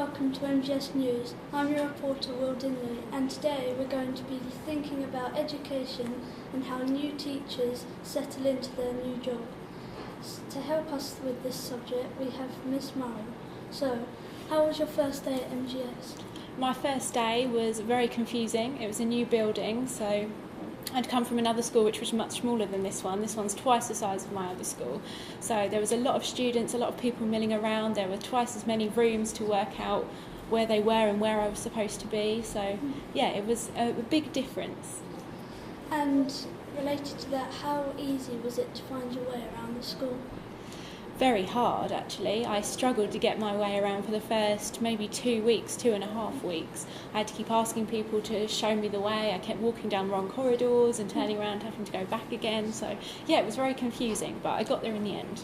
welcome to MGS News. I'm your reporter Will Dinley, and today we're going to be thinking about education and how new teachers settle into their new job. To help us with this subject we have Miss Murray. So, how was your first day at MGS? My first day was very confusing. It was a new building, so I'd come from another school which was much smaller than this one. This one's twice the size of my other school. So there was a lot of students, a lot of people milling around. There were twice as many rooms to work out where they were and where I was supposed to be. So yeah, it was a big difference. And related to that, how easy was it to find your way around the school? Very hard, actually. I struggled to get my way around for the first maybe 2.5 weeks. I had to keep asking people to show me the way. I kept walking down wrong corridors and turning around, having to go back again. So yeah, it was very confusing, but I got there in the end.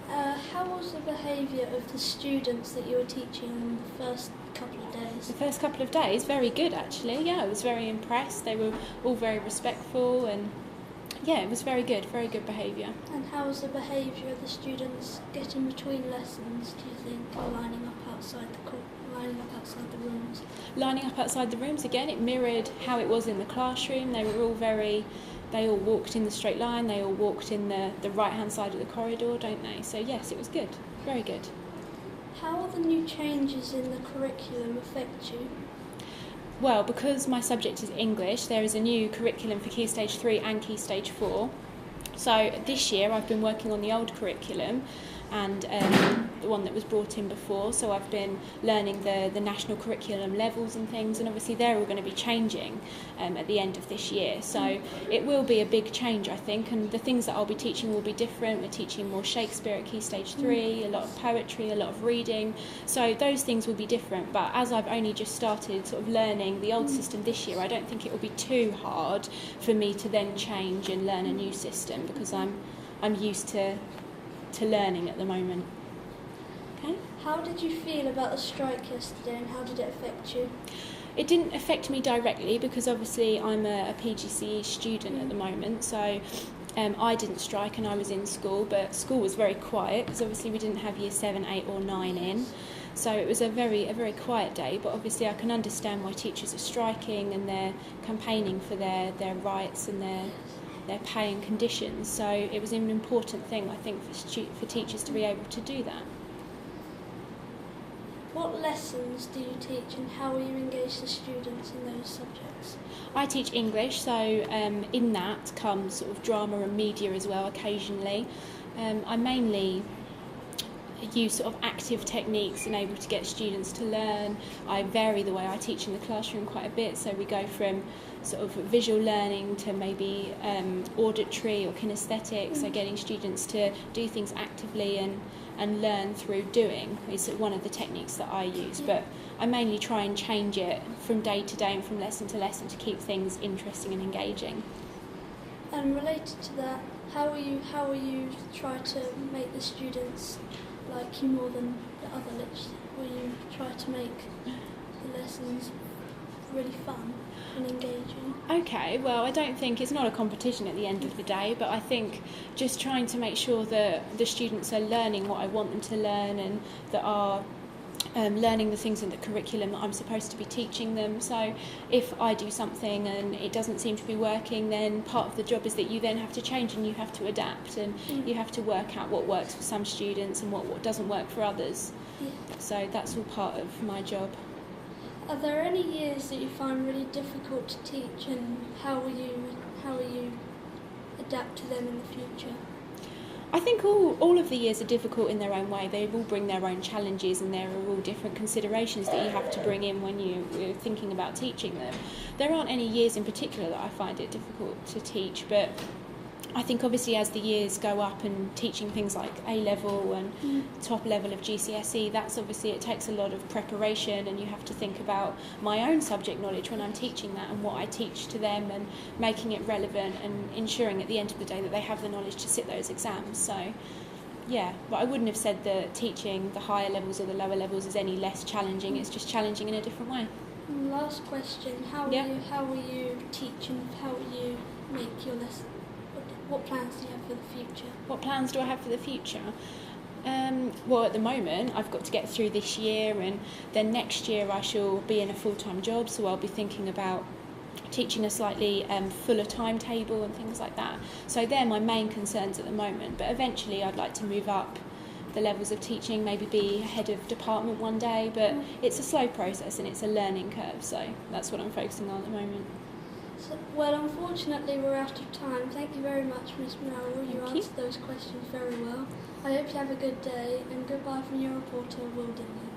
How was the behaviour of the students that you were teaching in the first couple of days? The first couple of days, very good actually. Yeah, I was very impressed. They were all very respectful and yeah, it was very good behaviour. And how was the behaviour of the students getting between lessons, do you think, or lining up outside the rooms? Lining up outside the rooms, again, it mirrored how it was in the classroom. They all walked in the straight line, they all walked in the right-hand side of the corridor, don't they? So yes, it was good, very good. How will the new changes in the curriculum affect you? Well, because my subject is English, there is a new curriculum for Key Stage 3 and Key Stage 4. So this year I've been working on the old curriculum and the one that was brought in before. So I've been learning the national curriculum levels and things, and obviously they're all going to be changing at the end of this year. So it will be a big change, I think, and the things that I'll be teaching will be different. We're teaching more Shakespeare at Key Stage 3, a lot of poetry, a lot of reading. So those things will be different, but as I've only just started sort of learning the old system this year, I don't think it will be too hard for me to then change and learn a new system, because I'm used to learning at the moment. Okay. How did you feel about the strike yesterday and how did it affect you? It didn't affect me directly because obviously I'm a PGCE student at the moment, so I didn't strike and I was in school, but school was very quiet because obviously we didn't have year 7, 8 or 9 in. So it was a very quiet day, but obviously I can understand why teachers are striking and they're campaigning for their rights and their pay and conditions. So it was an important thing, I think, for teachers to be able to do that. What lessons do you teach and how will you engage the students in those subjects? I teach English, so in that comes sort of drama and media as well occasionally. I mainly use sort of active techniques and able to get students to learn. I vary the way I teach in the classroom quite a bit, so we go from sort of visual learning to maybe auditory or kinesthetic, so getting students to do things actively and learn through doing is one of the techniques that I use, but I mainly try and change it from day to day and from lesson to lesson to keep things interesting and engaging. And related to that, how will you try to make the students like you more than the other lecturers? Will you try to make the lessons really fun and engaging? Okay, well, I don't think it's not a competition at the end of the day, but I think just trying to make sure that the students are learning what I want them to learn and that are learning the things in the curriculum that I'm supposed to be teaching them. So if I do something and it doesn't seem to be working, then part of the job is that you then have to change and you have to adapt and you have to work out what works for some students and what doesn't work for others. So that's all part of my job. Are there any years that you find really difficult to teach, and how will you adapt to them in the future? I think all of the years are difficult in their own way. They all bring their own challenges and there are all different considerations that you have to bring in when you're thinking about teaching them. There aren't any years in particular that I find it difficult to teach, but I think obviously as the years go up and teaching things like A-level and top level of GCSE, that's obviously, it takes a lot of preparation and you have to think about my own subject knowledge when I'm teaching that and what I teach to them and making it relevant and ensuring at the end of the day that they have the knowledge to sit those exams. So yeah, but I wouldn't have said that teaching the higher levels or the lower levels is any less challenging, it's just challenging in a different way. Last question, how will you teach and how will you make your lesson? What plans do you have for the future? What plans do I have for the future? Well, at the moment, I've got to get through this year, and then next year I shall be in a full-time job, so I'll be thinking about teaching a slightly fuller timetable and things like that. So they're my main concerns at the moment, but eventually I'd like to move up the levels of teaching, maybe be head of department one day, but it's a slow process and it's a learning curve, so that's what I'm focusing on at the moment. So, well, unfortunately we're out of time. Thank you very much, Miss Merrill. You Thank you. answered those questions very well. I hope you have a good day, and goodbye from your reporter, Will Dinley.